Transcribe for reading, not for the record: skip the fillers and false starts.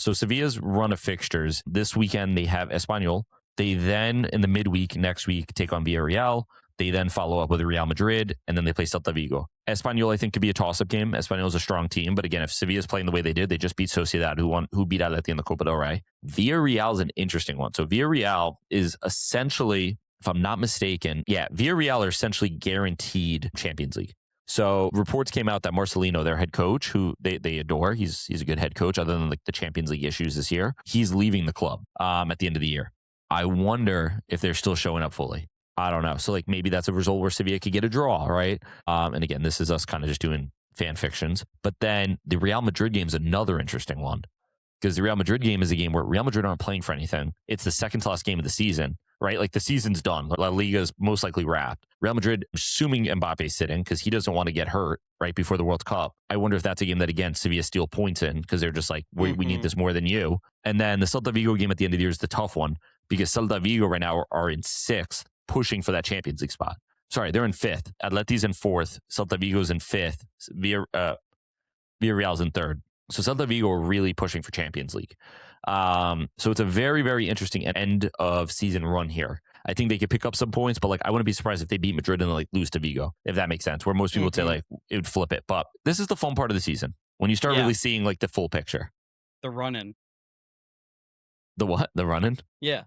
So Sevilla's run of fixtures this weekend, they have Espanyol. They then, in the midweek next week, take on Villarreal. They then follow up with Real Madrid, and then they play Celta Vigo. Espanyol, I think, could be a toss-up game. Espanyol is a strong team, but again, if Sevilla's playing the way they did, they just beat Sociedad, who beat Atleti in the Copa del Rey. Villarreal is an interesting one. So Villarreal is essentially, if I'm not mistaken, Villarreal are essentially guaranteed Champions League. So reports came out that Marcelino, their head coach, who they adore, he's a good head coach, other than like the Champions League issues this year, he's leaving the club at the end of the year. I wonder if they're still showing up fully. I don't know. So like maybe that's a result where Sevilla could get a draw, right? And again, this is us kind of just doing fan fictions. But then the Real Madrid game is another interesting one, because the Real Madrid game is a game where Real Madrid aren't playing for anything. It's the second to last game of the season, right? Like the season's done. La Liga is most likely wrapped. Real Madrid, assuming Mbappe's sitting, because he doesn't want to get hurt right before the World Cup. I wonder if that's a game that, again, Sevilla steal points in, because they're just like, we need this more than you. And then the Celta Vigo game at the end of the year is the tough one, because Celta Vigo right now are in 6th, pushing for that Champions League spot. Sorry, they're in 5th. Atleti's in 4th. Celta Vigo's in 5th. Villarreal's in 3rd. So Celta Vigo are really pushing for Champions League. So it's a very, very interesting end of season run here. I think they could pick up some points, but like I wouldn't be surprised if they beat Madrid and like lose to Vigo, if that makes sense. Where most people would say like it would flip it. But this is the fun part of the season, when you start really seeing like the full picture. The run-in. The what? The run-in? Yeah.